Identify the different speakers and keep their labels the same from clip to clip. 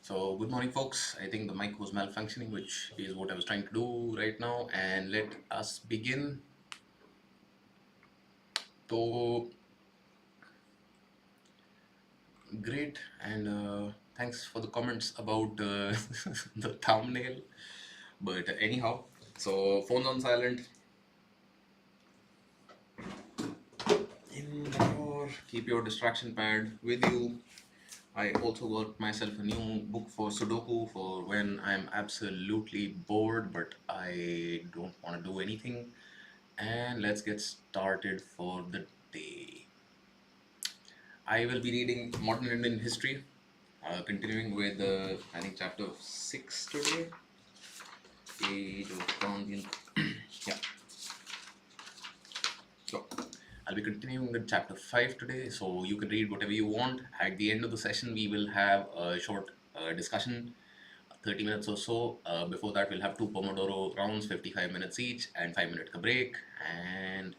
Speaker 1: So, good morning, folks. I think the mic was malfunctioning, which is what I was trying to do right now. And let us begin. So, great. And thanks for the comments about the thumbnail. But anyhow, so phones on silent, in the drawer, keep your distraction pad with you. I also got myself a new book for Sudoku for when I'm absolutely bored but I don't want to do anything. And let's get started for the day. I will be reading Modern Indian History, continuing with I think chapter 6 today. Age of Gandhi. Yeah, so I'll be continuing with chapter 5 today, so you can read whatever you want. At the end of the session, we will have a short discussion, 30 minutes or so. Before that, we'll have two Pomodoro rounds, 55 minutes each, and 5 minute break. And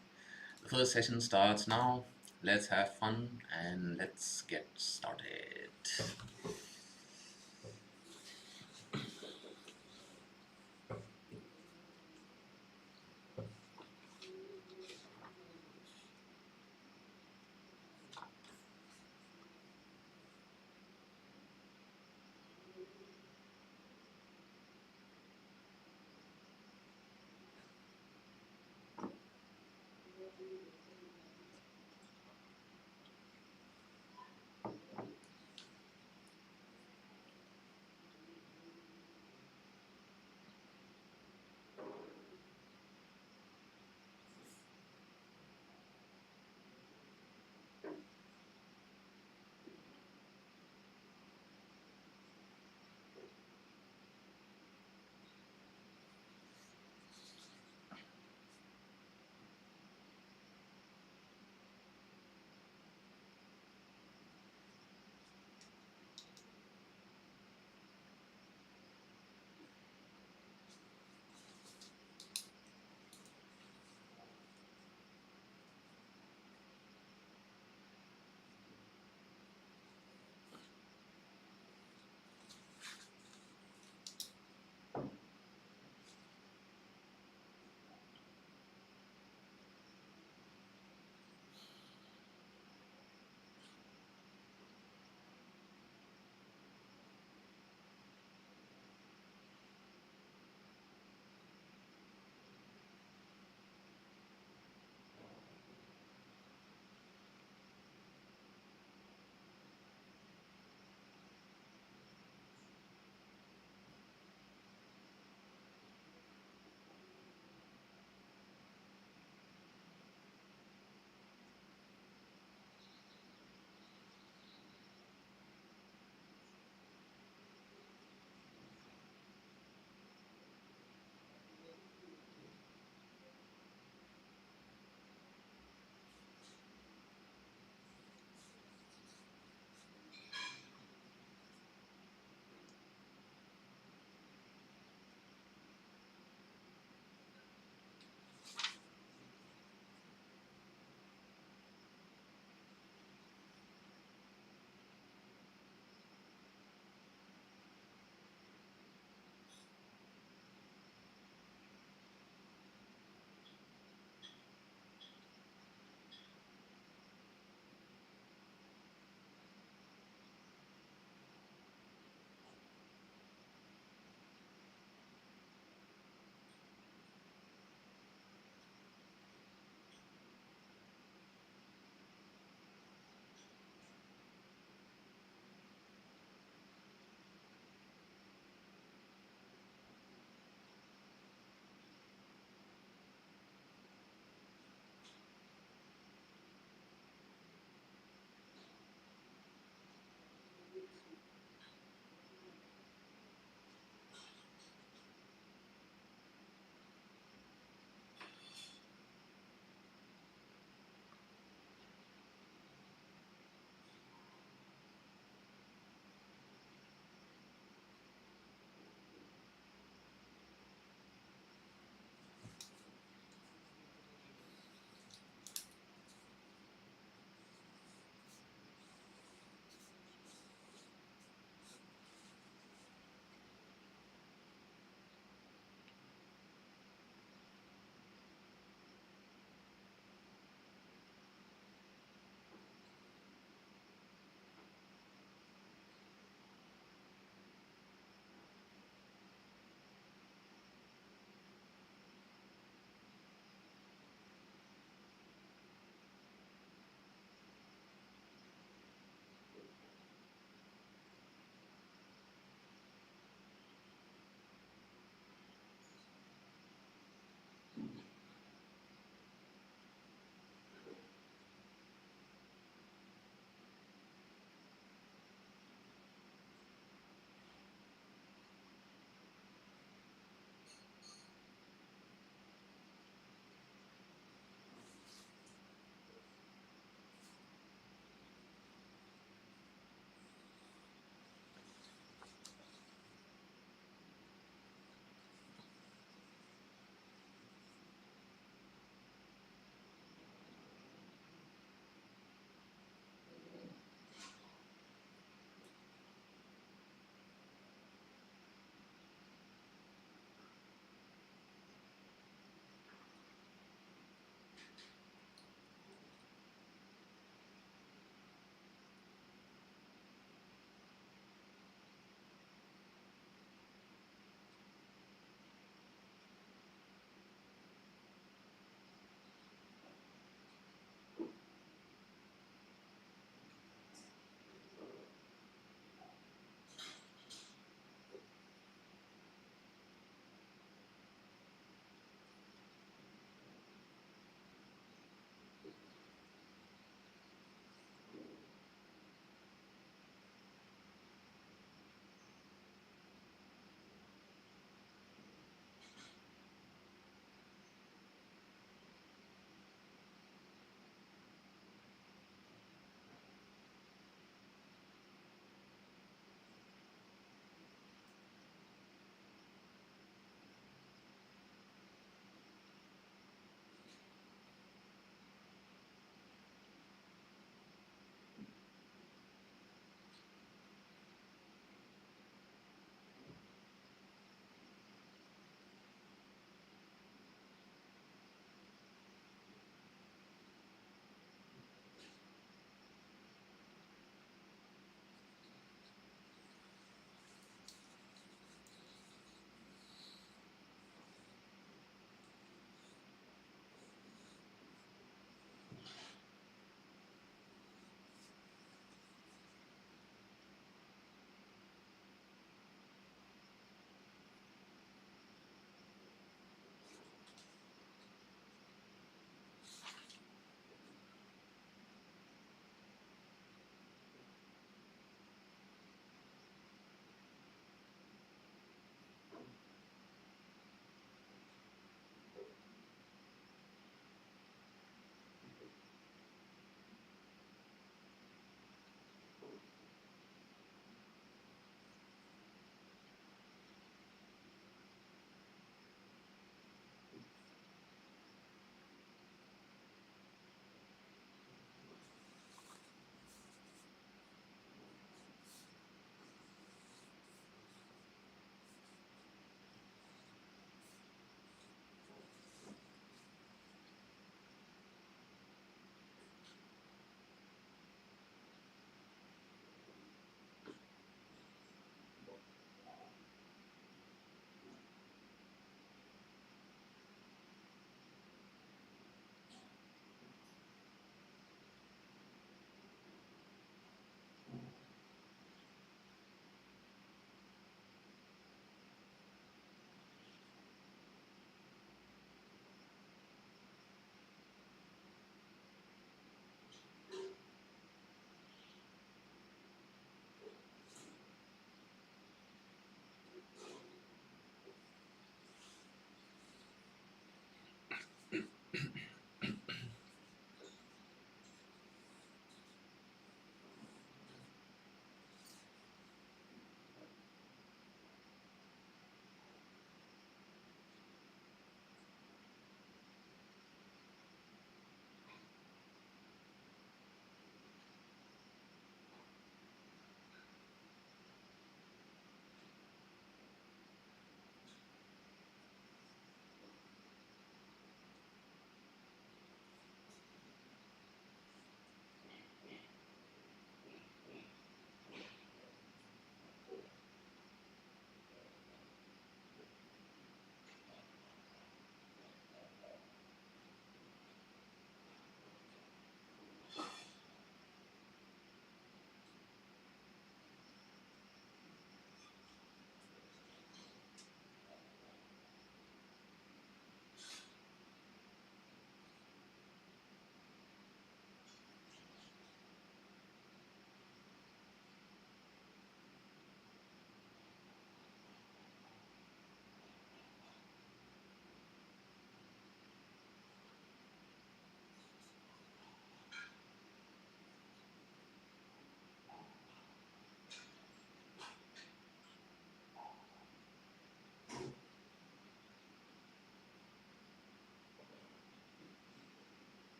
Speaker 1: the first session starts now. Let's have fun and let's get started.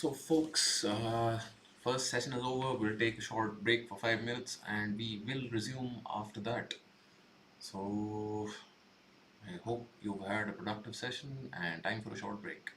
Speaker 1: So, folks, first session is over. We'll take a short break for 5 minutes and we will resume after that. So, I hope you've had a productive session and time for a short break.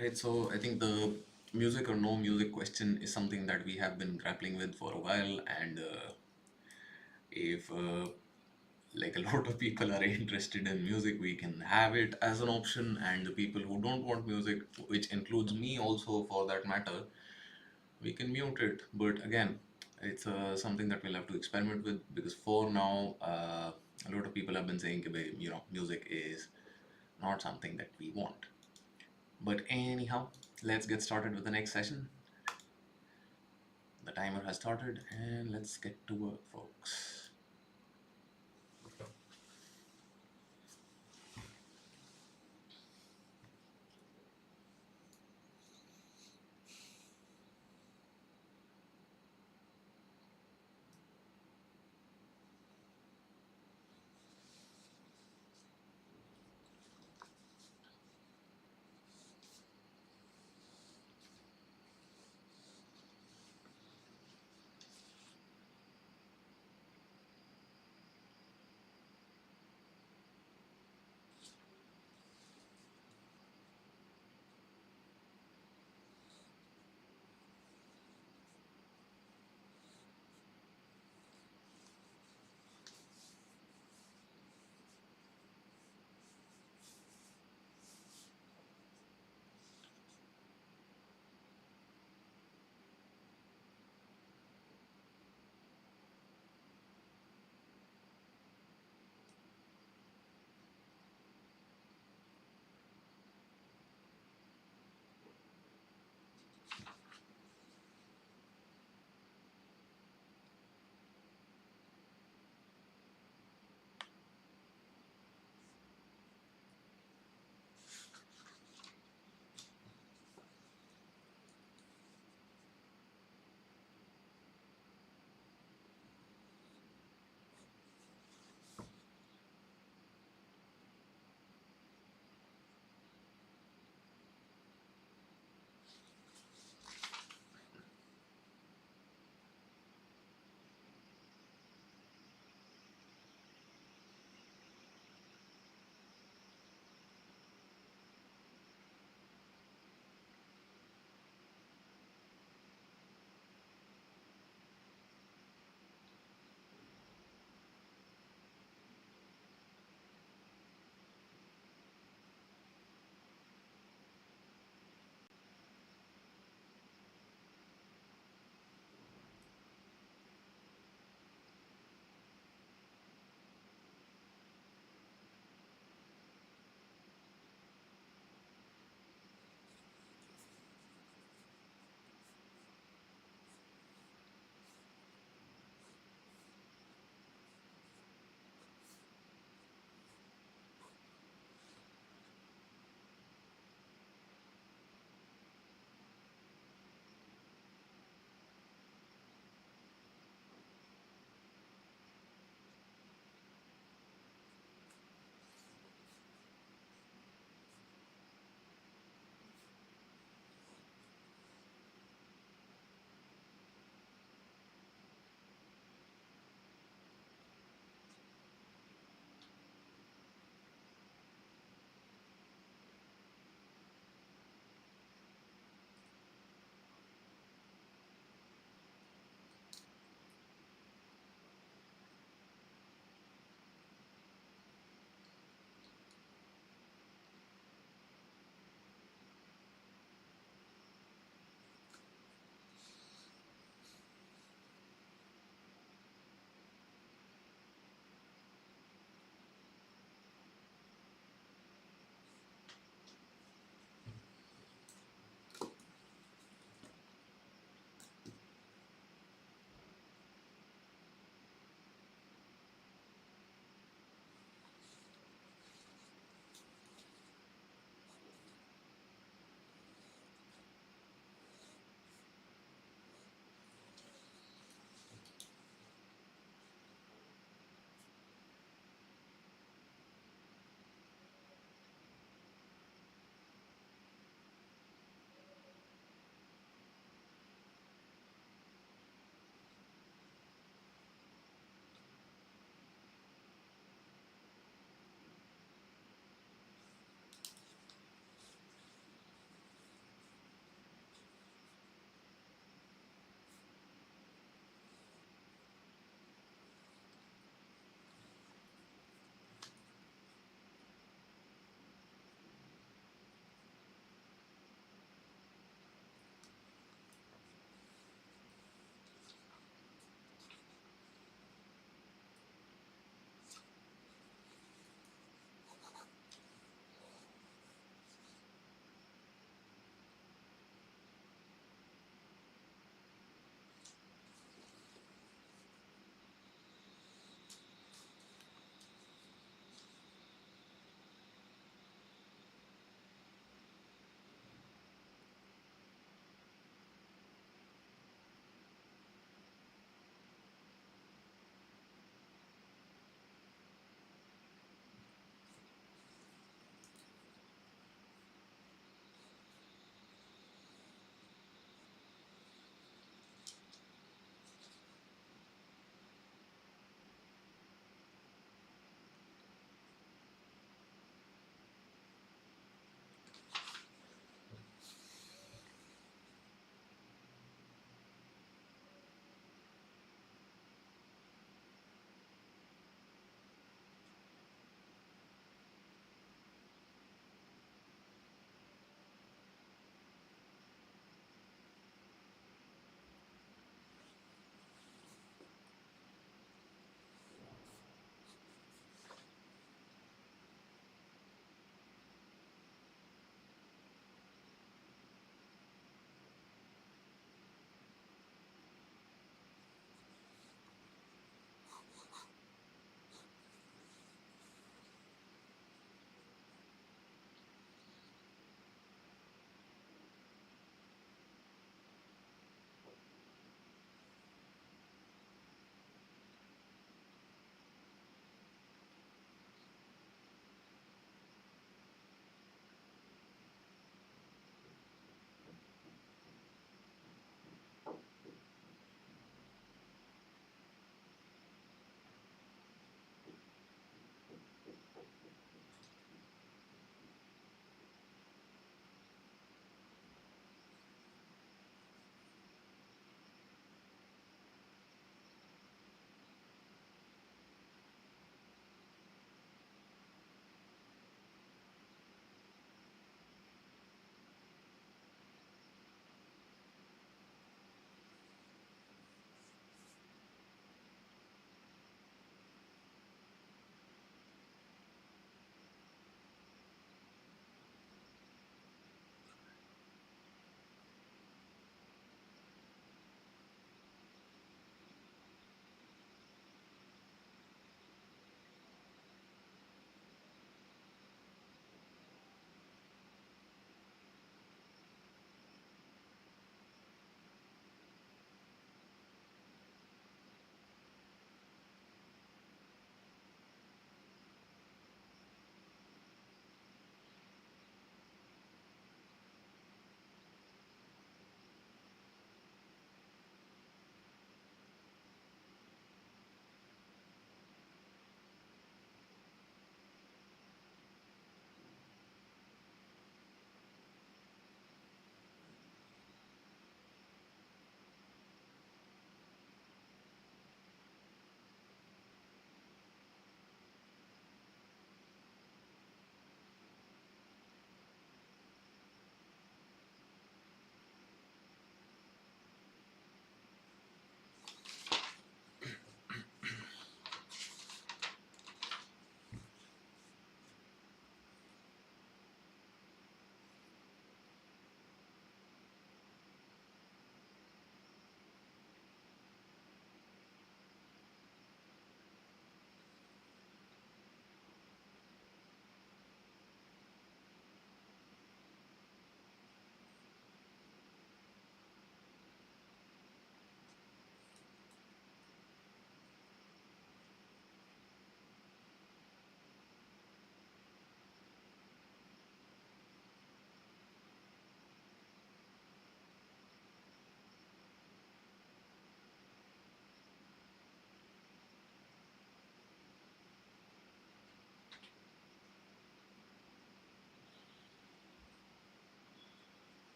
Speaker 1: Right, so I think the music or no music question is something that we have been grappling with for a while, and if like a lot of people are interested in music, we can have it as an option, and the people who don't want music, which includes me also for that matter, we can mute it. But again, it's something that we'll have to experiment with, because for now, a lot of people have been saying, music is not something that we want. But anyhow, let's get started with the next session. The timer has started, and let's get to work, folks.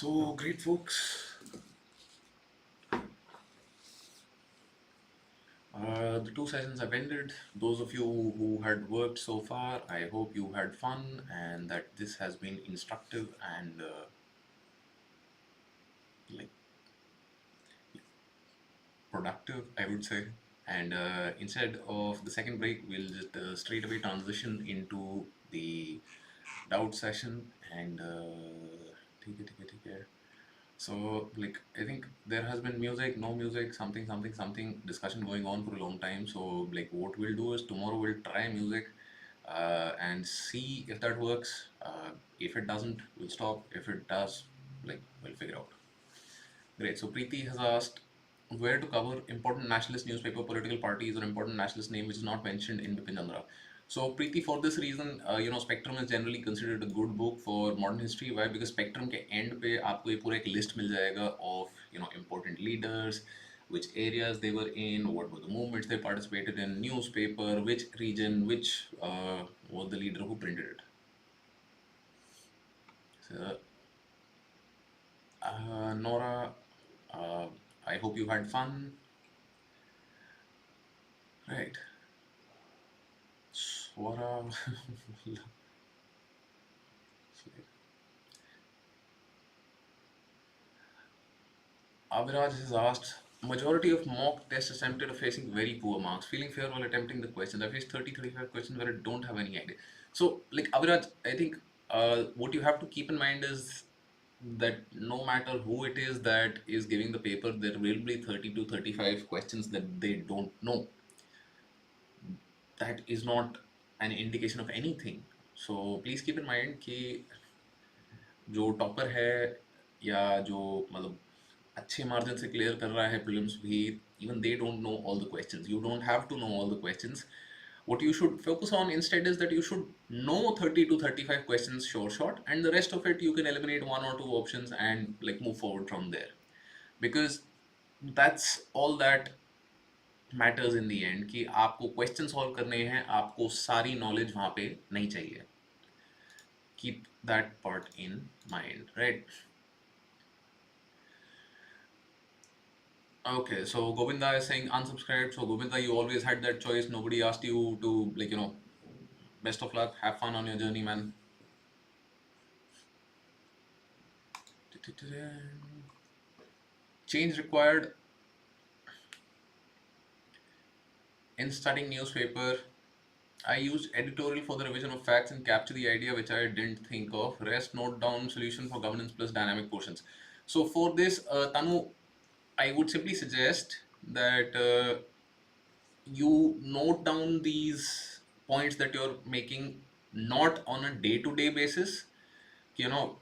Speaker 1: So great, folks. The two sessions have ended. Those of you who had worked so far, I hope you had fun and that this has been instructive and like productive, I would say. And instead of the second break, we'll just straight away transition into the doubt session and ठीक है. So like I think there has been music, no music, something discussion going on for a long time. So like what we'll do is tomorrow we'll try music and see if that works. If it doesn't, we'll stop. If it does, like we'll figure out. Great. So Preeti has asked where to cover important nationalist newspaper, political parties, or important nationalist name which is not mentioned in Bipin Chandra. So Preeti, for this reason, Spectrum is generally considered a good book for modern history. Why? Because Spectrum के end पे आपको ये पूरा एक list मिल जाएगा of important leaders, which areas they were in, what were the movements they participated in, newspaper, which region, which was the leader who printed it. So, Nora, uh, I hope you had fun. Right. Swara. Abhiraj has asked, majority of mock tests attempted are facing very poor marks. Feeling fear while attempting the questions. I faced 35 questions where I don't have any idea. So, like Abhiraj, I think what you have to keep in mind is that no matter who it is that is giving the paper, there will be 30 to 35 questions that they don't know. That is not an indication of anything. So please keep in mind कि जो topper है या जो मतलब अच्छे margin से clear कर रहा है प्रीलिम्स भी, even they don't know all the questions. You don't have to know all the questions. What you should focus on instead is that you should know 30 to 35 questions sure shot, and the rest of it you can eliminate one or two options and like move forward from there, because that's all that matters in the and कि आपको question solve करने हैं, आपको सारी knowledge वहां पे नहीं चाहिए. Keep that part in mind, right? Okay, so Govinda is saying unsubscribed. So Govinda, you always had that choice. Nobody asked you to, like, best of luck, have fun on your journey, man. Change required in studying newspaper. I used editorial for the revision of facts and capture the idea which I didn't think of. Rest note down solution for governance plus dynamic portions. So for this, Tanu, I would simply suggest that you note down these points that you're making not on a day-to-day basis. You know,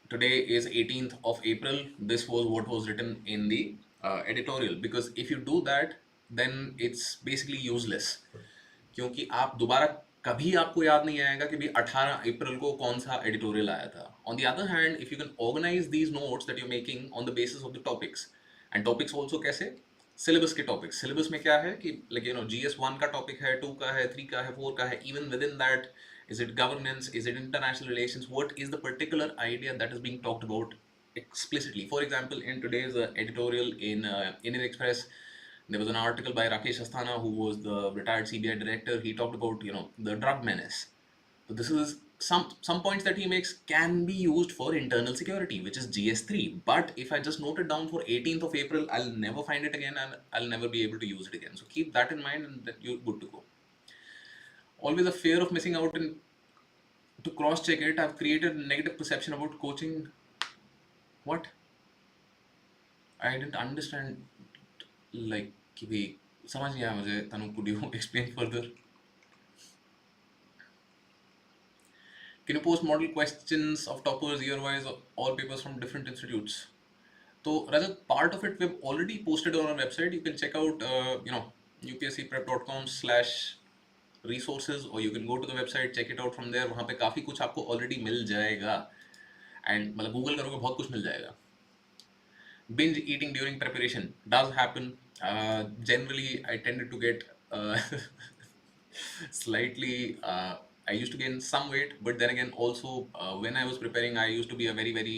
Speaker 1: today is 18th of April. This was what was written in the editorial. Because if you do that, then it's basically useless. क्योंकि आप दोबारा कभी आपको याद नहीं आएगा कि भाई 18 अप्रैल को कौन सा एडिटोरियल आया था. On the other hand, if you can organise these notes that you making on the basis of the topics, and topics also कैसे, सिलेबस के टॉपिक्स. सिलेबस में क्या है कि लाइक GS1 का टॉपिक है, 2 का है, 3 का है, 4 का है. Even with in that, is it governance, is it international relations, what is the particular idea that is being talked about explicitly. For example, in today's editorial in Indian Express, there was an article by Rakesh Asthana, who was the retired CBI director. He talked about the drug menace. So this is some points that he makes can be used for internal security, which is GS3. But if I just note it down for 18th of April, I'll never find it again and I'll never be able to use it again. So keep that in mind and that you're good to go. Always a fear of missing out, and to cross check it, I've created a negative perception about coaching. What? I didn't understand, like कि भाई समझ नहीं आया मुझे. तनु, could you explain further? Can you post model questions of toppers year-wise or all papers from different institutes? So Rajat, part of it we've already posted on our website. You can check out upscprep.com/resources, or you can go to the website, check it out from there. वहाँ पे काफ़ी कुछ आपको already मिल जाएगा, and मतलब Google करोगे बहुत कुछ मिल जाएगा. Binge eating during preparation does happen. Generally, I tended to get slightly, I used to gain some weight, but then again, also when I was preparing, I used to be a very, very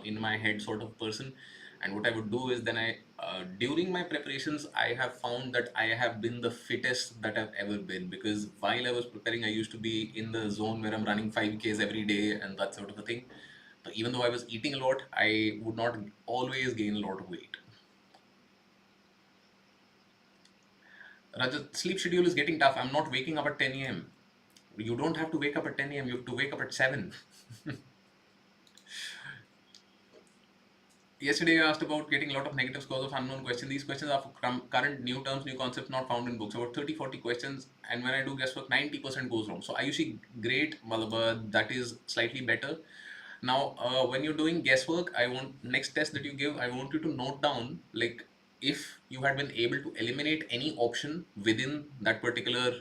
Speaker 1: in my head sort of person. And what I would do is then during my preparations, I have found that I have been the fittest that I've ever been, because while I was preparing, I used to be in the zone where I'm running 5Ks every day and that sort of a thing. So even though I was eating a lot, I would not always gain a lot of weight. Rajat, sleep schedule is getting tough. I'm not waking up at 10 a.m. You don't have to wake up at 10 a.m. You have to wake up at 7. Yesterday, I asked about getting a lot of negative scores of unknown questions. These questions are from current new terms, new concepts not found in books. About 30, 40 questions. And when I do guesswork, 90% goes wrong. So I usually grade, that is slightly better. Now, when you're doing guesswork, I want next test that you give, I want you to note down like if you had been able to eliminate any option within that particular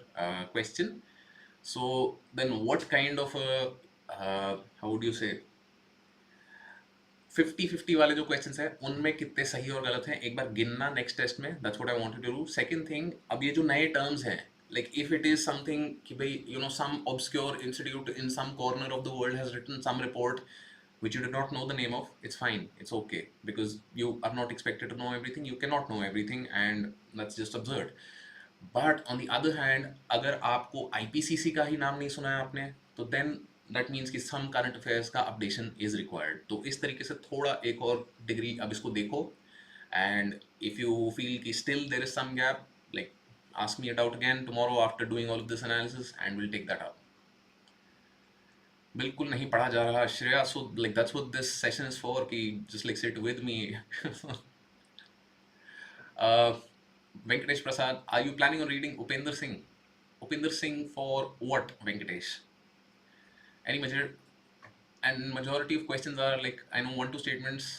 Speaker 1: question. So then what kind of a, how would you say, 50-50 वाले जो questions है उनमें कितने सही और गलत हैं एक बार गिनना नेक्स्ट टेस्ट में. That's what I wanted to do. Second thing, अब ये जो नए टर्म्स हैं, like if it is something कि भाई some obscure institute in some corner of the world has written some report which you did not know the name of, it's fine, it's okay, because you are not expected to know everything, you cannot know everything, and that's just absurd. But on the other hand, अगर आपको IPCC का ही नाम नहीं सुना है आपने, तो then that means कि सम करंट अफेयर्स का अपडेशन इज रिक्वायर्ड. तो इस तरीके से थोड़ा एक और डिग्री अब इसको देखो. एंड इफ यू फील कि still there is some gap, like ask me it out again tomorrow after doing all of this analysis and we'll take that up. बिल्कुल नहीं पढ़ा जा रहा Shreya. So like that's what this session is for, कि just like sit with me. Venkatesh Prasad, are you planning on reading Upinder Singh? Upinder Singh for what, Venkatesh? Any major, and majority of questions are like, I know 1-2 statements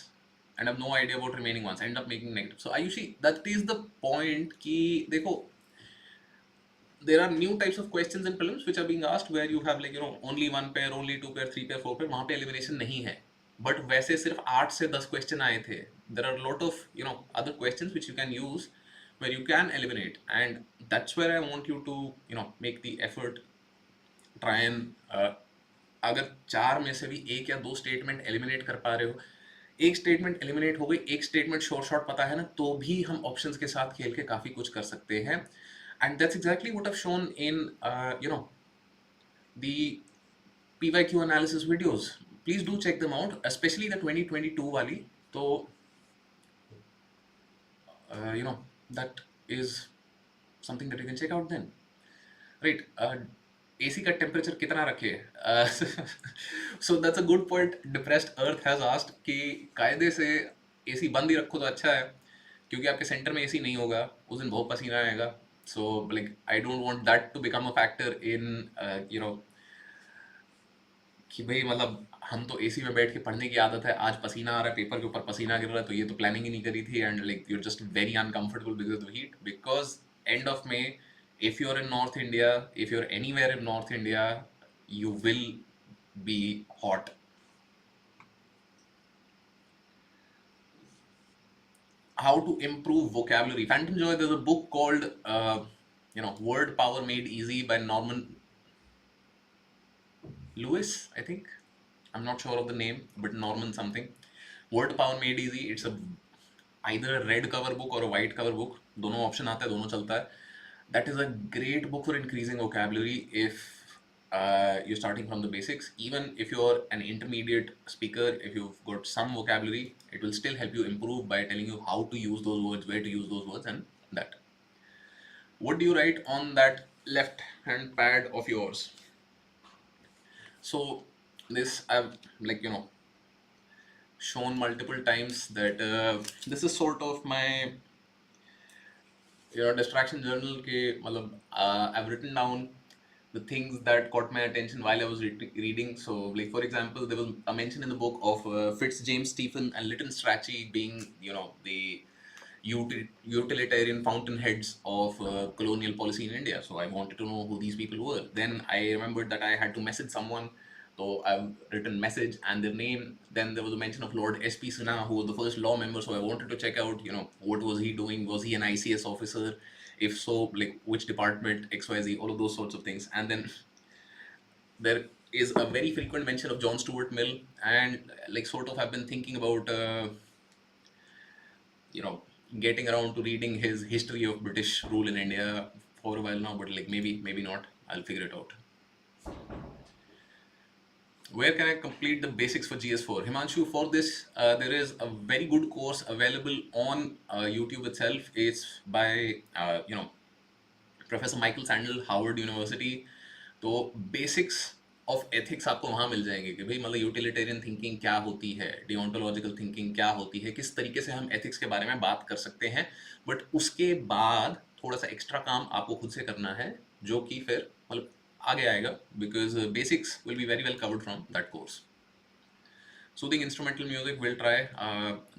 Speaker 1: and I have no idea about remaining ones. I end up making negative. So I usually, that is the point कि देखो, there are new types of questions in prelims which are being asked where you have like only 1 pair, only 2 pair, 3 pair, 4 pair. वहाँ पे elimination नहीं है. But वैसे सिर्फ 8 से 10 question आए थे. There are a lot of other questions which you can use where you can eliminate, and that's where I want you to make the effort. Try and अगर 4 में से भी 1 या 2 स्टेटमेंट एलिमिनेट कर पा रहे हो, एक स्टेटमेंट एलिमिनेट हो गई, एक स्टेटमेंट शॉर्ट पता है ना, तो भी हम ऑप्शंस के साथ खेल के काफी कुछ कर सकते हैं. And that's exactly what I've shown in the PYQ analysis videos. Please do check them out, especially the 2022 wali. So that is something that you can check out then. Right. AC का temperature कितना रखे? So that's a good point. Depressed Earth has asked कि कायदे से AC बंद ही रखो तो अच्छा है, क्योंकि आपके सेंटर में AC नहीं होगा, उस दिन बहुत पसीना आएगा. So like I don't want that to become a factor in कि भाई मतलब हम तो एसी में बैठ के पढ़ने की आदत है, आज पसीना आ रहा है, पेपर के ऊपर पसीना गिर रहा है, तो ये तो प्लानिंग ही नहीं करी थी, and like you are just very uncomfortable because of heat. Because end of May, if you're in North India, if you're anywhere in North India, you will be hot. How to improve vocabulary? Phantom Joy, there's a book called Word Power Made Easy by Norman Lewis, I think. I'm not sure of the name, but Norman something. Word Power Made Easy. It's a either a red cover book or a white cover book. दोनों option आता है, दोनों चलता है. That is a great book for increasing vocabulary if you're starting from the basics. Even if you're an intermediate speaker, if you've got some vocabulary, it will still help you improve by telling you how to use those words, where to use those words, and that. What do you write on that left hand pad of yours? So this I've shown multiple times that this is sort of my distraction journal ke I've written down the things that caught my attention while I was reading. So like for example, there was a mention in the book of Fitz James Stephen and Lytton Strachey being the utilitarian fountainheads of colonial policy in India. So I wanted to know who these people were. Then I remembered that I had to message someone. So I've written message and their name. Then there was a mention of Lord S.P. Sinha, who was the first law member. So I wanted to check out, what was he doing? Was he an ICS officer? If so, like which department, XYZ, all of those sorts of things. And then there is a very frequent mention of John Stuart Mill, and like sort of I've been thinking about you know getting around to reading his history of British rule in India for a while now, but like maybe not. I'll figure it out. Where can I complete the basics for GS4? Himanshu, for this, there is a very good course available on YouTube itself. It's by, professor Michael sandal, Harvard university. तो basics of ethics आपको वहाँ मिल जाएंगे कि भाई मतलब utilitarian thinking क्या होती है, डिओंटोलॉजिकल थिंकिंग क्या होती है, किस तरीके से हम एथिक्स के बारे में बात कर सकते हैं. बट उसके बाद थोड़ा सा एक्स्ट्रा काम आपको खुद से करना है, जो कि फिर मतलब आगे आएगा, because basics will be very well covered from that course. Soothing instrumental music, we'll try.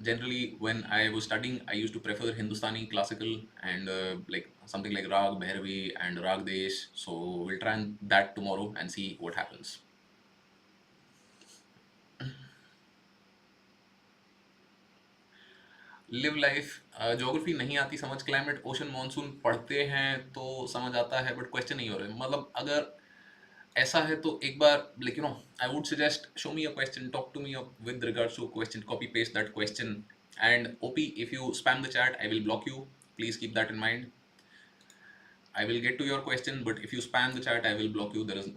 Speaker 1: Generally, when I was studying, I used to prefer Hindustani classical and like something like Rag Bhairavi and Rag Desh. So we'll try that tomorrow and see what happens. Live life, geography नहीं आती समझ, climate ocean monsoon पढ़ते हैं तो समझ आता है, but question नहीं हो रहे. मतलब अगर ऐसा है तो एक बार like I would suggest show me a question, talk to me with regards to question, copy paste that question. And OP, if you spam the chat I will block you, please keep that in mind. I will get to your question, but if you spam the chat, I will block you. There is,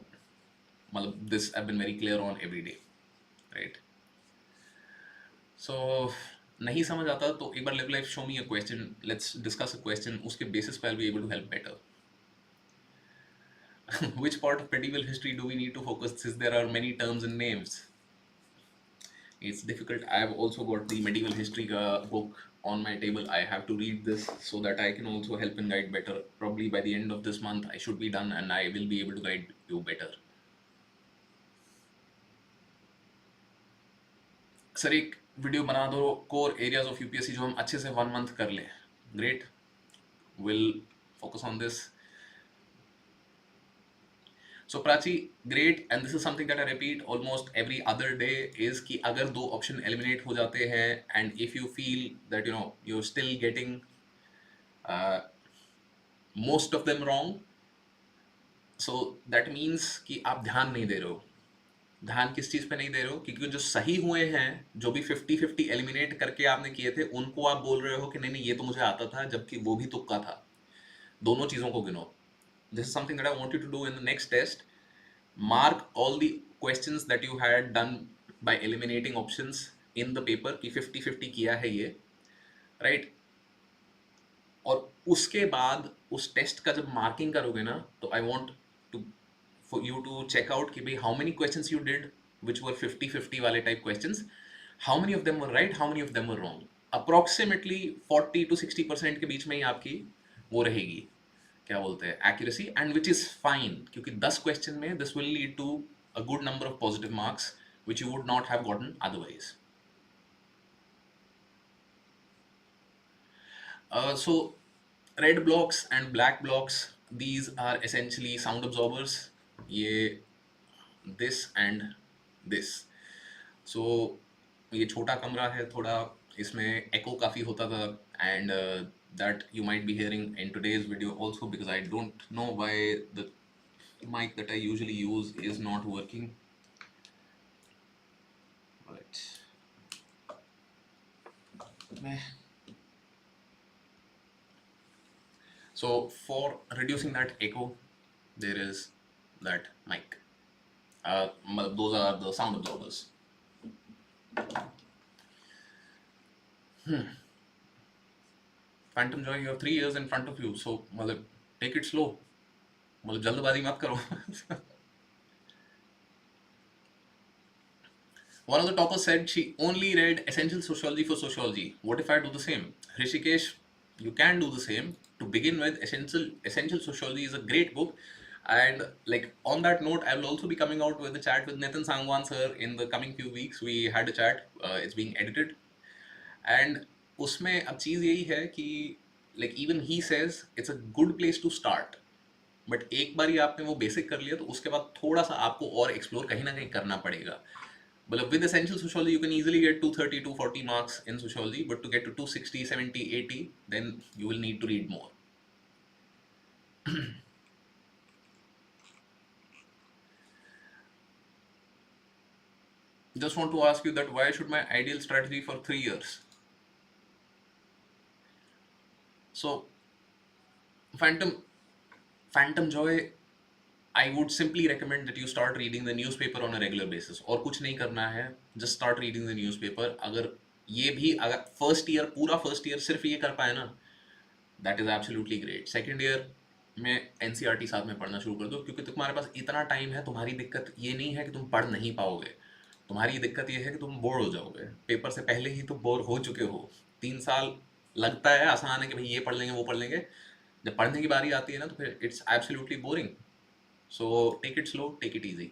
Speaker 1: मतलब this I've been very clear on every day, right? So नहीं समझ आता तो एक बार live life, show me a question, let's discuss a question. उसके basis पे I'll be able to help better. Which part of medieval history do we need to focus since there are many terms and names? It's difficult. I have also got the medieval history book on my table. I have to read this so that I can also help and guide better. Probably by the end of this month, I should be done and I will be able to guide you better. Sir एक video बना दो core areas of UPSC जो हम अच्छे से 1 month कर लें. Great, will focus on this. So Prachi, great, and this is something that I repeat almost every other day, is कि अगर दो ऑप्शन एलिमिनेट हो जाते हैं and if you feel that you're still getting most of them wrong, so that means कि आप ध्यान नहीं दे रहे हो. ध्यान किस चीज पे नहीं दे रहे हो? क्योंकि जो सही हुए हैं, जो भी 50-50 एलिमिनेट करके आपने किए थे, उनको आप बोल रहे हो कि नहीं नहीं ये तो मुझे आता था, जबकि वो भी तुक्का था. दोनों चीजों को गिनो. This is something that I want you to do in the next test. Mark all the questions that you had done by eliminating options in the paper कि 50-50 किया है ये, right? और उसके बाद उस टेस्ट का जब मार्किंग करोगे ना, तो I want to for you to check out कि भाई how many questions you did which were 50-50 वाले type questions, how many of them were right, how many of them were wrong. Approximately 40 to 60% के बीच में ही आपकी वो रहेगी, क्या बोलते हैं, accuracy, and which is fine, क्योंकि 10 क्वेश्चन में this will lead to a good number of positive marks which you would not have gotten otherwise. So red blocks and black blocks, these are essentially sound absorbers. ये this and this. So ये छोटा कमरा है थोड़ा, इसमें echo काफ़ी होता था, and that you might be hearing in today's video also, because I don't know why the mic that I usually use is not working. Right. So for reducing that echo, there is that mic. Those are the sound absorbers. Phantom Joy, you have 3 years in front of you, so मतलब take it slow, मतलब जल्दबाजी मत करो. One of the toppers said she only read Essential Sociology for Sociology. What if I do the same? Rishikesh, you can do the same. To begin with, Essential Sociology is a great book. And like on that note, I will also be coming out with a chat with Nitin Sangwan sir in the coming few weeks. We had a chat. It's being edited. And उसमें अब चीज़ यही है कि like even he says it's a good place to start. But एक बार ही आपने वो basic कर लिया तो उसके बाद थोड़ा सा आपको और एक्सप्लोर कहीं ना कहीं करना पड़ेगा. But with essential sociology, you can easily get 230, 240 marks in sociology, but to get to 260, 70, 80, then you will need to read more. just want to ask you that why should my ideal strategy for 3 years? So phantom phantom joy, I would simply recommend that you start reading the newspaper on a regular basis. और कुछ नहीं करना है, just start reading the newspaper. अगर ये भी अगर first year पूरा फर्स्ट ईयर सिर्फ ये कर पाए ना, that is absolutely great. Second year में एनसीईआरटी साथ में पढ़ना शुरू कर दो, क्योंकि तुम्हारे पास इतना टाइम है. तुम्हारी दिक्कत ये नहीं है कि तुम पढ़ नहीं पाओगे, तुम्हारी दिक्कत ये है कि तुम बोर हो जाओगे. पेपर से पहले ही तो बोर हो चुके हो. 3 साल लगता है आसान है कि भाई ये पढ़ लेंगे वो पढ़ लेंगे, जब पढ़ने की बारी आती है ना तो फिर it's absolutely boring. So take it slow, take it easy.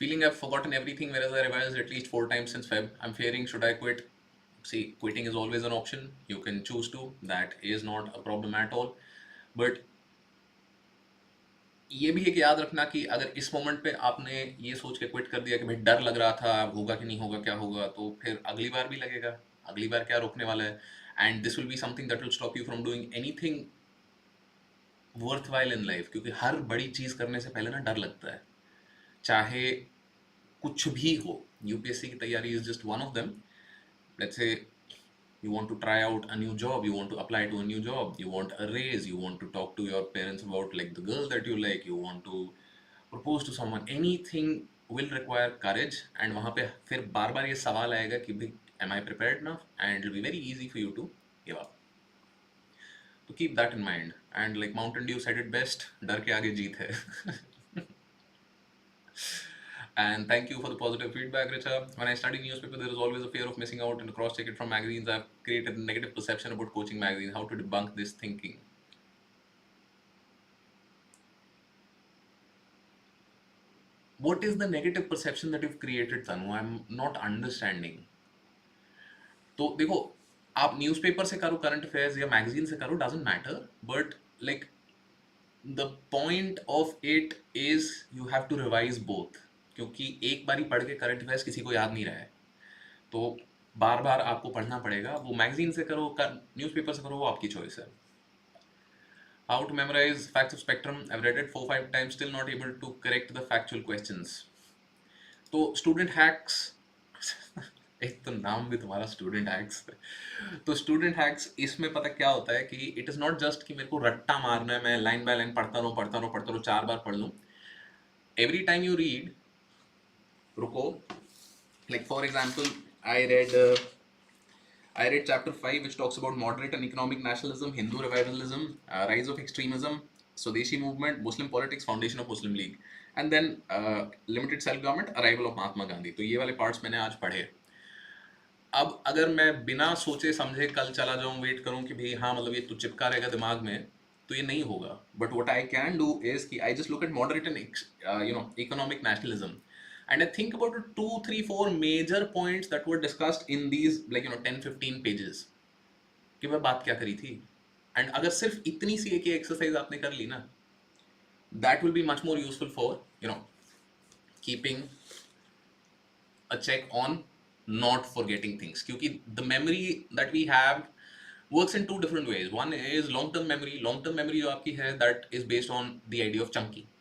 Speaker 1: Feeling I've forgotten everything, whereas I revised at least 4 times since Feb. I'm fearing, should I quit? See, quitting is always an option. You can choose to. That is not a problem at all. But ये भी एक याद रखना कि अगर इस moment पे आपने ये सोच के क्विट कर दिया कि भाई डर लग रहा था होगा कि नहीं होगा क्या होगा, तो फिर अगली बार भी लगेगा. अगली बार क्या रोकने वाला है? And this will be something that will stop you from doing anything worth while in life. क्योंकि हर बड़ी चीज करने से पहले ना डर लगता है, चाहे कुछ भी हो. यूपीएससी की तैयारी is just one of them. Let's say you want to try out a new job, you want to apply to a new job, you want a raise, you want to talk to your parents about like the girl that you like, you want to propose to someone. Anything will require courage. And वहाँ पे फिर बार बार ये सवाल आएगा कि भाई am I prepared enough, and it will be very easy for you to give up. So keep that in mind. And like Mountain Dew said it best, डर के आगे जीत है. And thank you for the positive feedback, Richa. When I study newspaper, there is always a fear of missing out and cross-check it from magazines. I've created a negative perception about coaching magazines. How to debunk this thinking? What is the negative perception that you've created, Tanu? I'm not understanding. तो देखो, आप newspaper से करो current affairs या magazine से करो, doesn't matter. But like the point of it is you have to revise both. क्योंकि एक बारी पढ़ के करंट अफेयर्स किसी को याद नहीं रहा है, तो बार बार आपको पढ़ना पड़ेगा. वो मैगजीन से करो न्यूज़पेपर से करो, वो आपकी चॉइस है. How to memorize facts of spectrum? I've read it 4-5 times, still not able to correct the factual questions. तो स्टूडेंट हैक्स एक तो नाम भी तुम्हारा स्टूडेंट हैक्स. तो स्टूडेंट हैक्स इसमें पता क्या होता है कि इट इज नॉट जस्ट कि मेरे को रट्टा मारना है, मैं लाइन बाय लाइन पढ़ता रहूं 4 बार पढ़ लूं. एवरी टाइम यू रीड, रुको. Like for example, I read chapter 5, which talks about moderate and economic nationalism, Hindu revivalism, rise of extremism, Swadeshi movement, Muslim politics, foundation of Muslim League, and then limited self-government, arrival of Mahatma Gandhi. तो ये वाले parts मैंने आज पढ़े. अब अगर मैं बिना सोचे समझे कल चला जाऊं, वेट करूं कि भाई हाँ मतलब ये तो चिपका रहेगा दिमाग में, तो ये नहीं होगा. But what I can do is कि I just look at moderate and economic nationalism. And I think about 2, 3, 4 major points that were discussed in these 10-15 pages कि वह बात क्या करी थी. एंड अगर सिर्फ इतनी सी एक एक्सरसाइज आपने कर ली ना, that will be much more useful for keeping a check on not forgetting things. क्योंकि the memory that we have works in 2 different ways. One is long term memory. Long term memory जो आपकी है, that is based on the idea of chunky.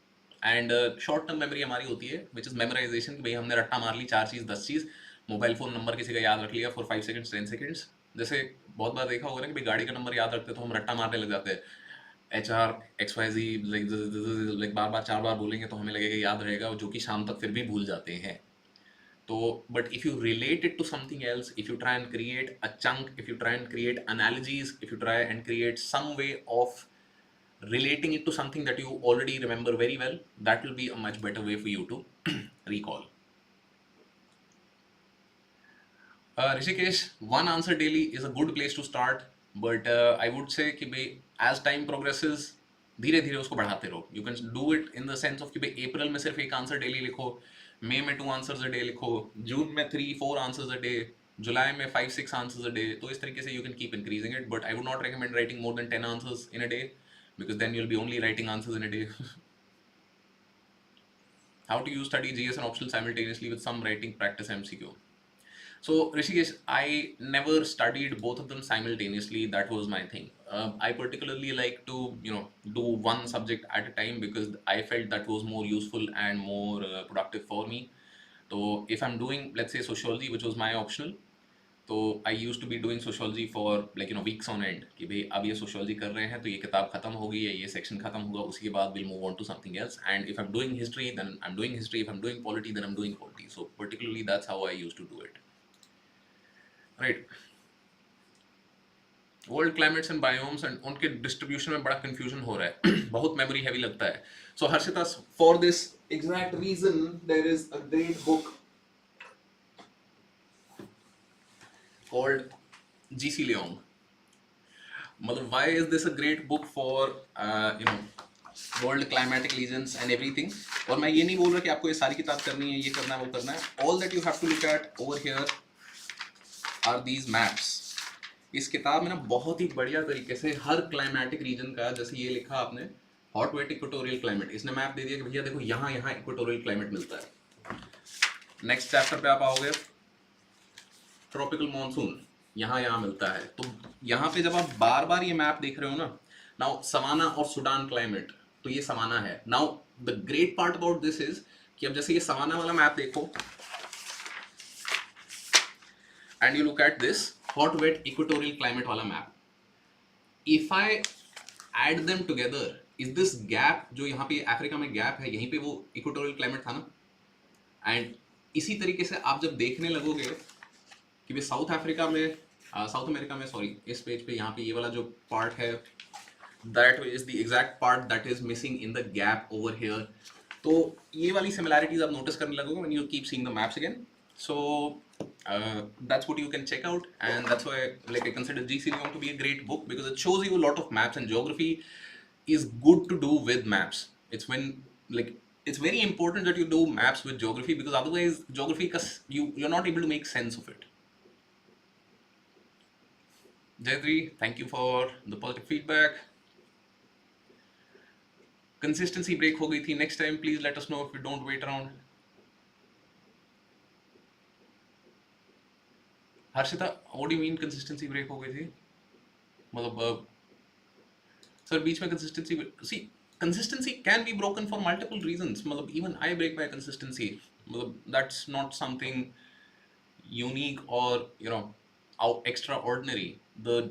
Speaker 1: And short term memory हमारी होती है which is memorisation. भाई हमने रट्टा मार ली 4 चीज़ 10 चीज़, मोबाइल फोन नंबर किसी का याद रख लिया फॉर 5 सेकंड्स 10 सेकंड्स. जैसे बहुत बार देखा होगा ना कि भाई गाड़ी का नंबर याद रखते तो हम रट्टा मारने लग जाते हैं. HR XYZ लाइक बार बार 4 बार बोलेंगे तो हमें लगेगा याद रहेगा, जो कि शाम तक फिर भी भूल जाते हैं. तो but if you relate it to something else, if you try and create a chunk, if you try and create analogies, if you try and create some way of relating it to something that you already remember very well, that will be a much better way for you to recall. Rishikesh, one answer daily is a good place to start, but I would say कि भाई as time progresses धीरे धीरे उसको बढ़ाते रहो. You can do it in the sense of कि भाई अप्रैल में सिर्फ 1 आंसर डेली लिखो, मई में 2 आंसर्स अ डे लिखो, जून में 3-4 आंसर्स अ डे, जुलाई में 5-6 आंसर्स अ डे. तो इस तरीके से you can keep increasing it, but I would not recommend writing more than 10 answers in a day, because then you'll be only writing answers in a day. How to use study GS and optional simultaneously with some writing practice MCQ. So Rishikesh, I never studied both of them simultaneously. That was my thing. I particularly like to do one subject at a time because I felt that was more useful and more productive for me. So if I'm doing, let's say, sociology, which was my optional, तो I use to be doing sociology for like weeks on end कि भाई अब ये sociology कर रहे हैं तो ये किताब खत्म होगी या ये सेक्शन खत्म होगा, उसके बाद will move on to something else, and if I am doing history then I am doing history, if I am doing polity then I am doing polity. So particularly that's how I use to do it. Right. World climates and biomes and उनके distribution में बड़ा confusion हो रहा है. बहुत memory heavy लगता है. So Harshita, for this exact reason there is a great book called G.C. Leong. मतलब why is this a great book for world climatic regions and everything. और मैं ये नहीं बोल रहा कि आपको ये सारी किताब करनी है, ये करना है, वो करना है. All that you have to look at over here are these maps. इस किताब में ना बहुत ही बढ़िया तरीके से हर क्लाइमेटिक रीजन का, जैसे ये लिखा आपने हॉट वेट इक्वेटोरियल क्लाइमेट, इसने मैप दे दिया कि भैया देखो यहाँ यहाँ इक्वेटोरियल क्लाइमेट मिलता है. नेक्स्ट चैप्टर पे आप आओगे, ट्रॉपिकल मॉनसून यहाँ यहाँ मिलता है. तो यहाँ पे जब आप बार बार ये मैप देख रहे हो ना, नाउ सवाना और सुडान क्लाइमेट, तो ये सवाना है. Now the great part about this is कि अब जैसे ये सवाना वाला मैप देखो and you look at this hot wet equatorial climate वाला map, if I add them together, is this gap जो यहाँ पे अफ्रीका में गैप है, यहीं पे वो इक्वेटोरियल क्लाइमेट था ना. एंड इसी तरीके से आप जब देखने लगोगे कि भाई साउथ अफ्रीका में, साउथ अमेरिका में, सॉरी, इस पेज पे यहाँ पे ये वाला जो पार्ट है, that is the exact part that is missing in the gap over here. तो ये वाली सिमिलैरिटीज आप नोटिस करने लगोगे when you keep seeing the maps again. So that's what you can check out, and that's why like I consider G.C. Leong to be a great book because it shows you a lot of maps, and geography is good to do with maps. It's when like it's very important that you do maps with geography because otherwise geography you're not able to make sense of it. Jayatri, thank you for the positive feedback. Consistency break हो गई थी. Next time please let us know if you don't wait around. Harshita, what do you mean consistency break हो गई थी? मतलब sir बीच में consistency, see, consistency can be broken for multiple reasons. मतलब even I break my consistency. मतलब that's not something unique or extraordinary. The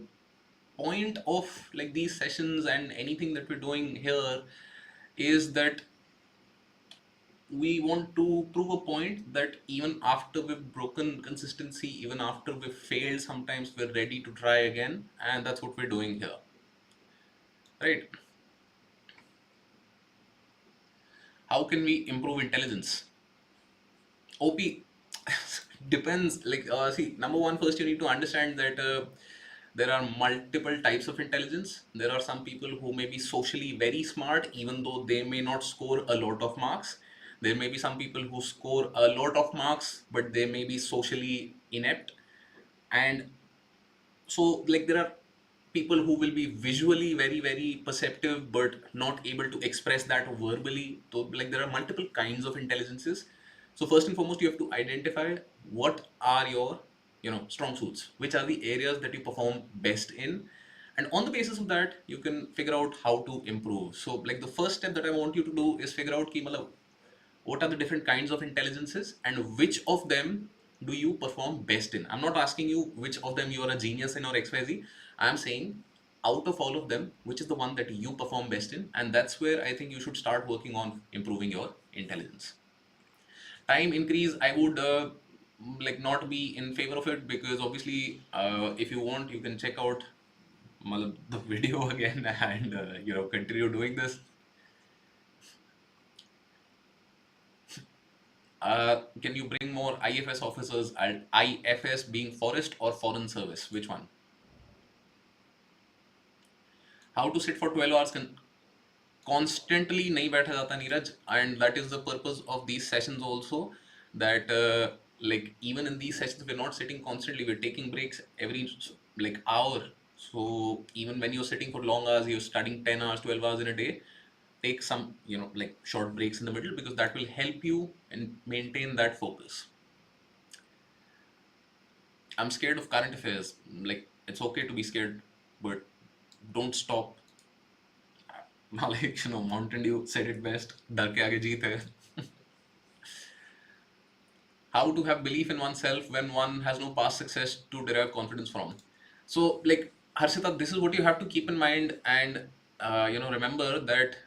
Speaker 1: point of like these sessions and anything that we're doing here is that we want to prove a point that even after we've broken consistency, even after we've failed, sometimes we're ready to try again, and that's what we're doing here, right? How can we improve intelligence? OP depends. Like see, number one, first you need to understand that there are multiple types of intelligence. There are some people who may be socially very smart even though they may not score a lot of marks. There may be some people who score a lot of marks but they may be socially inept. And so like there are people who will be visually very very perceptive but not able to express that verbally. So like there are multiple kinds of intelligences. So first and foremost you have to identify what are your strong suits, which are the areas that you perform best in, and on the basis of that you can figure out how to improve. So like the first step that I want you to do is figure out ki, matlab, what are the different kinds of intelligences and which of them do you perform best in. I'm not asking you which of them you are a genius in or XYZ. I'm saying out of all of them, which is the one that you perform best in, and that's where I think you should start working on improving your intelligence. Time increase, I would like not be in favor of it because obviously if you want you can check out the video again and continue doing this. Can you bring more IFS officers? IFS being forest or foreign service, which one? How to sit for 12 hours constantly नहीं बैठा जाता Neeraj, and that is the purpose of these sessions also, that like even in these sessions we're not sitting constantly, we're taking breaks every like hour. So even when you're sitting for long hours, you're studying 10 hours 12 hours in a day, take some like short breaks in the middle because that will help you and maintain that focus. I'm scared of current affairs. Like, it's okay to be scared, but don't stop. Like, Mountain Dew said it best. डर के आगे जीत है. How to have belief in oneself when one has no past success to derive confidence from. So, like, Harshita, this is what you have to keep in mind, and remember that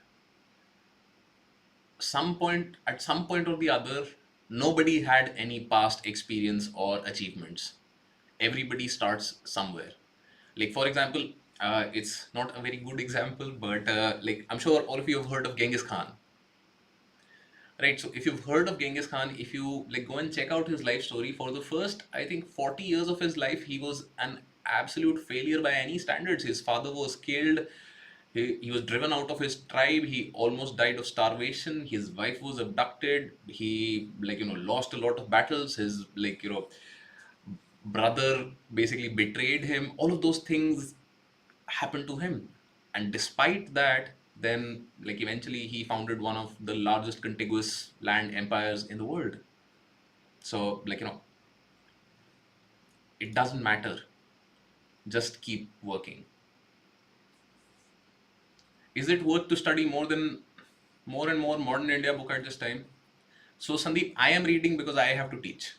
Speaker 1: some point or the other, nobody had any past experience or achievements. Everybody starts somewhere. Like, for example, it's not a very good example, but like, I'm sure all of you have heard of Genghis Khan. Right, so if you've heard of Genghis Khan, if you like go and check out his life story, for the first, I think 40 years of his life, he was an absolute failure by any standards. His father was killed, he was driven out of his tribe, he almost died of starvation, his wife was abducted, he lost a lot of battles, his brother basically betrayed him, all of those things happened to him. And despite that, then eventually he founded one of the largest contiguous land empires in the world. So it doesn't matter, just keep working. Is it worth to study more and more modern India book at this time? So Sandeep, I am reading because I have to teach.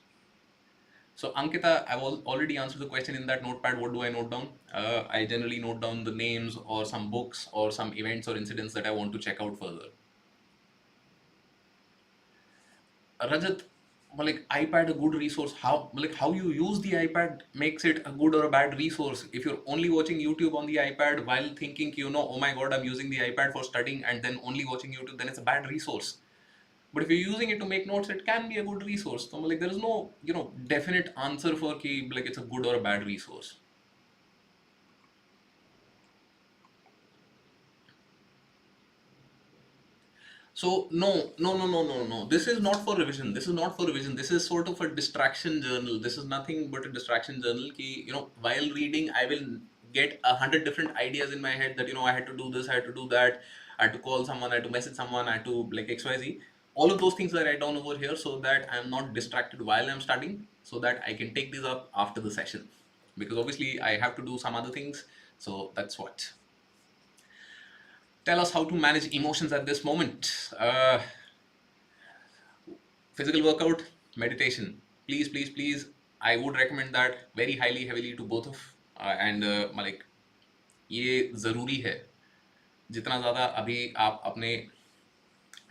Speaker 1: So Ankita, I've already answered the question in that notepad. What do I note down? I generally note down the names or some books or some events or incidents that I want to check out further. Rajat, iPad a good resource? How you use the iPad makes it a good or a bad resource. If you're only watching YouTube on the iPad while thinking, oh my God, I'm using the iPad for studying, and then only watching YouTube, then it's a bad resource. But if you're using it to make notes, it can be a good resource. So there is no definite answer for it's a good or a bad resource. So no. This is not for revision. This is not for revision. This is sort of a distraction journal. This is nothing but a distraction journal. While reading, I will get 100 different ideas in my head that I had to do this, I had to do that, I had to call someone, I had to message someone, I had to XYZ. All of those things I write down over here so that I'm not distracted while I'm studying, so that I can take these up after the session. Because obviously I have to do some other things. So that's what. Tell us how to manage emotions at this moment. Physical workout, meditation. Please, I would recommend that very highly, heavily to both of. And ये ज़रूरी है. जितना ज़्यादा अभी आप अपने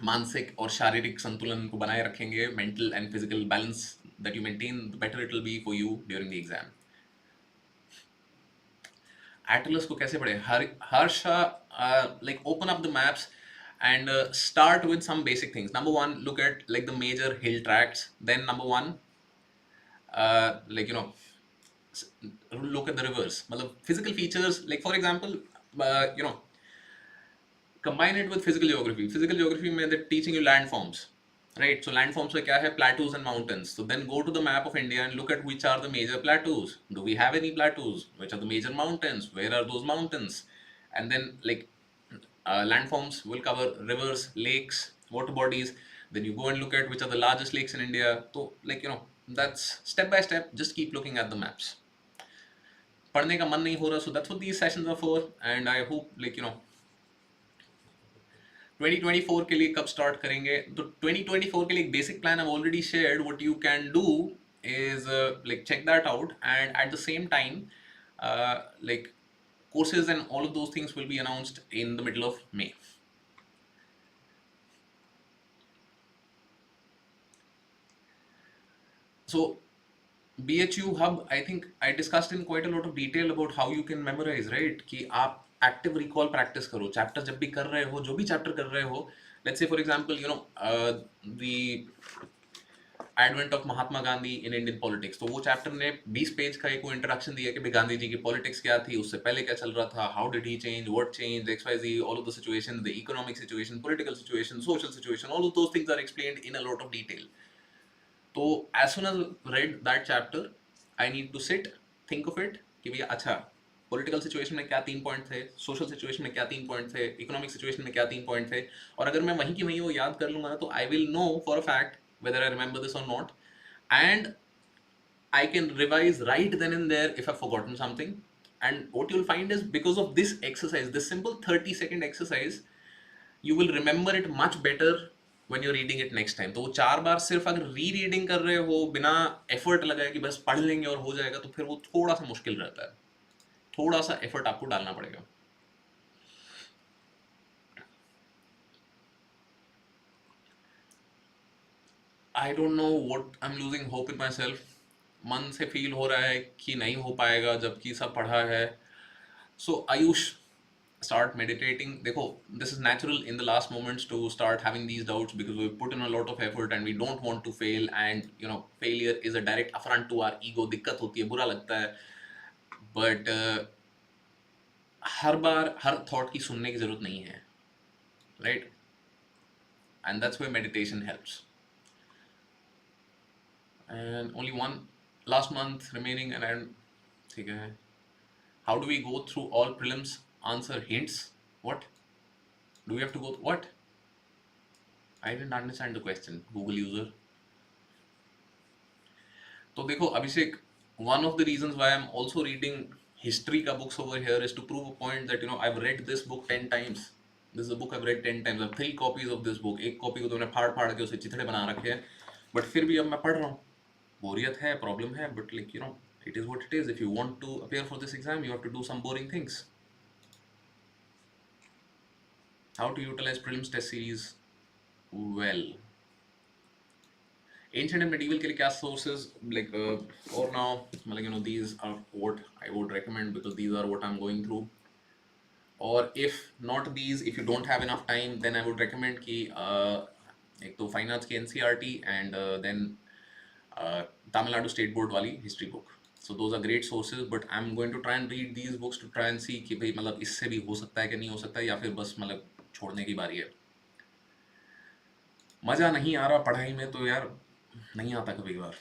Speaker 1: मानसिक और शारीरिक संतुलन को बनाए रखेंगे, mental and physical balance that you maintain, the better it will be for you during the exam. Atlas को कैसे पढ़े? Harsha, open up the maps and start with some basic things. Number one, look at the major hill tracts. Then number one, look at the rivers. Physical features, for example, combine it with physical geography. Physical geography means they're teaching you landforms. Right, so landforms में क्या है? Plateaus and mountains. So then go to the map of India and look at which are the major plateaus. Do we have any plateaus? Which are the major mountains? Where are those mountains? And then landforms will cover rivers, lakes, water bodies. Then you go and look at which are the largest lakes in India. So that's step by step. Just keep looking at the maps. पढ़ने का मन नहीं हो रहा, so that's what these sessions are for. And I hope 2024 के लिए कब start करेंगे? तो 2024 के लिए एक basic plan I've already shared. What you can do is check that out, and at the same time courses and all of those things will be announced in the middle of May. So BHU Hub, I think I discussed in quite a lot of detail about how you can memorize, right? कि आप active recall practice करो. Chapter जब भी कर रहे हो, जो भी chapter कर रहे हो, let's say for example, the advent of Mahatma Gandhi in Indian politics. तो वो chapter ने 20 पेज का एक introduction दिया कि गांधी जी की politics क्या थी, उससे पहले क्या चल रहा था, how did he change, what changed, XYZ, all of the situation, the economic situation, political situation, social situation, all of those things are explained in a lot of detail. तो as soon as I read that chapter, I need to sit, think of it कि भैया अच्छा political situation में क्या 3 point थे, social situation में क्या 3 point थे, इकोनॉमिक सिचुएशन में क्या 3 पॉइंट थे, और अगर मैं वहीं की वहीं वो याद कर लूंगा ना, तो I will know for a fact whether I remember this or not. And I can revise right then and there if I've forgotten something. And what you'll find is because of this exercise, this simple 30-second exercise, you will remember it much better when you're reading it next time. तो वो 4 बार सिर्फ अगर री reading कर रहे हो बिना effort लगाए कि बस पढ़ लेंगे और हो जाएगा, तो फिर वो थोड़ा सा मुश्किल रहता है. थोड़ा सा एफर्ट आपको डालना पड़ेगा. I don't know what I am losing hope in my self. मन से फील हो रहा है कि नहीं हो पाएगा जबकि सब पढ़ा है. सो आयुष, start meditating. देखो, this is natural in the last moments to start having these doubts because we put in a lot of effort and we don't want to fail, and you know failure is a direct affront to our ego. दिक्कत होती है, बुरा लगता है, but her bar her thought की सुनने की जरूरत नहीं है, right? And that's where meditation helps. And only one last month remaining, and I'm ठीक है. How do we go through all prelims? Answer hints. What? Do we have to go? What? I didn't understand the question. Google user. तो देखो अभिषेक, one of the reasons why I'm also reading history का books over here is to prove a point that I've read this book 10 times. This is a book I've read 10 times. I have 3 copies of this book. एक copy को तो मैंने फाड़ फाड़ के उसे चिथड़े बना रखे हैं, but फिर भी अब मैं पढ़ रहा हूँ. बोरियत है, प्रॉब्लम है, but like it is what it is. If you want to appear for this exam, you have to do some boring things. How to utilize prelims test series well. Ancient and medieval के लिए क्या sources like or now like these are what I would recommend because these are what I'm going through. Or if not these, if you don't have enough time, then I would recommend कि एक तो fine arts की NCERT and then Tamil Nadu State Board वाली history book. So those are great sources, but I'm going to try and read these books to try and see कि भाई मतलब इससे भी हो सकता है कि नहीं हो सकता है, या फिर बस मतलब छोड़ने की बारी है. मजा नहीं आ रहा पढ़ाई में तो यार नहीं आता कभी कभार.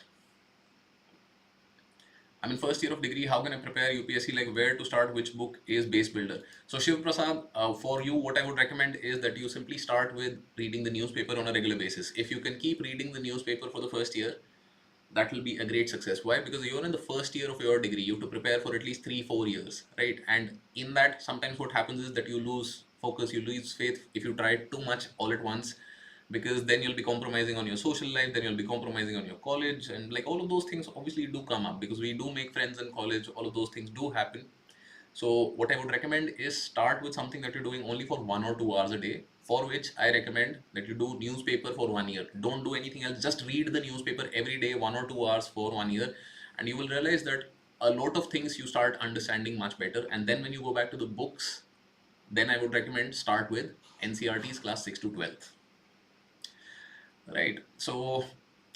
Speaker 1: I'm in first year of degree. How can I prepare UPSC? Like where to start? Which book is base builder? So Shiv Prasad, for you, what I would recommend is that you simply start with reading the newspaper on a regular basis. If you can keep reading the newspaper for the first year, that will be a great success. Why? Because you're in the first year of your degree. You have to prepare for at least 3-4 years, right? And in that, sometimes what happens is that you lose focus, you lose faith if you try too much all at once, because then you'll be compromising on your social life, then you'll be compromising on your college, and like all of those things obviously do come up because we do make friends in college. All of those things do happen. So what I would recommend is start with something that you're doing only for 1 or 2 hours a day, for which I recommend that you do newspaper for 1 year. Don't do anything else. Just read the newspaper every day, 1 or 2 hours for 1 year, and you will realize that a lot of things you start understanding much better. And then when you go back to the books, then I would recommend start with NCERT's class 6 to 12th. Right. So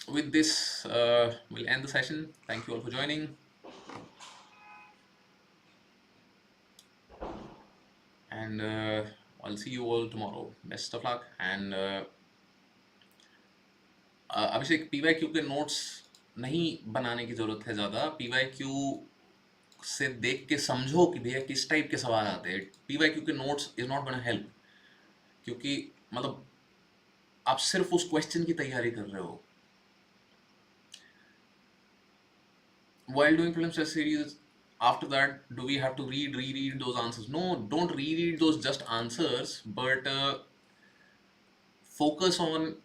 Speaker 1: with this, we'll end the session. Thank you all for joining. And I'll see you all tomorrow. Best of luck. And Abhishek, PYQ के notes नहीं बनाने की जरूरत है ज़्यादा. PYQ से देख के समझो कि भैया किस टाइप के सवाल आते हैं. PYQ के notes is not gonna help, क्योंकि मतलब आप सिर्फ उस क्वेश्चन की तैयारी कर रहे हो. While doing prelims test series, after that, do we have to reread those answers? No, don't reread those just answers, but focus on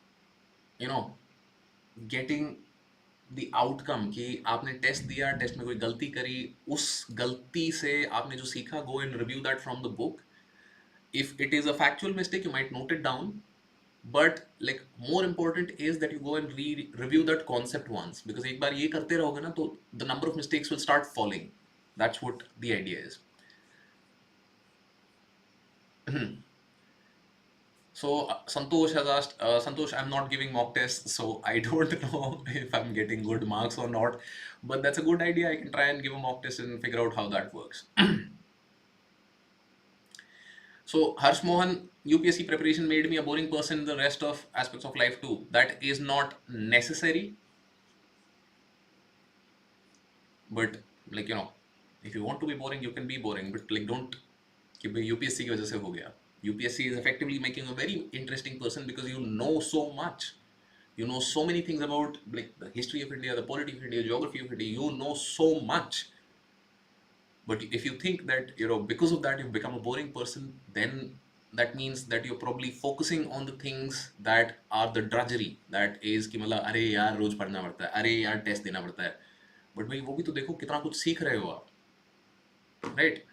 Speaker 1: getting the outcome कि आपने टेस्ट दिया, टेस्ट में कोई गलती करी, उस गलती से आपने जो सीखा, go and review that from the book. If it is a factual mistake, you might note it down, but like more important is that you go and review that concept once, because एक बार ये करते रहोगे ना तो the number of mistakes will start falling. That's what the idea is. So Santosh has asked, Santosh, I'm not giving mock tests, so I don't know if I'm getting good marks or not, but that's a good idea. I can try and give a mock test and figure out how that works. So Harsh Mohan, UPSC preparation made me a boring person in the rest of aspects of life too. That is not necessary, but like if you want to be boring, you can be boring, but like don't कि भाई UPSC की वजह से हो गया. UPSC is effectively making a very interesting person because you know so much. You know so many things about like the history of India, the polity of India, geography of India. You know so much, but if you think that because of that you've become a boring person, then that means that you're probably focusing on the things that are the drudgery, that is कि मतलब अरे यार रोज पढ़ना पड़ता है, अरे यार test देना पड़ता है, बट भाई वो भी तो देखो कितना कुछ सीख रहे हो आप, right?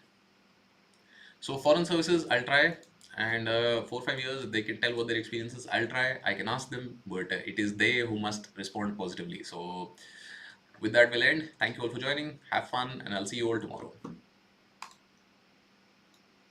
Speaker 1: So foreign services, I'll try, and 4 5 years they can tell what their experiences. I'll try. I can ask them, but it is they who must respond positively. So with that, we'll end. Thank you all for joining. Have fun, and I'll see you all tomorrow.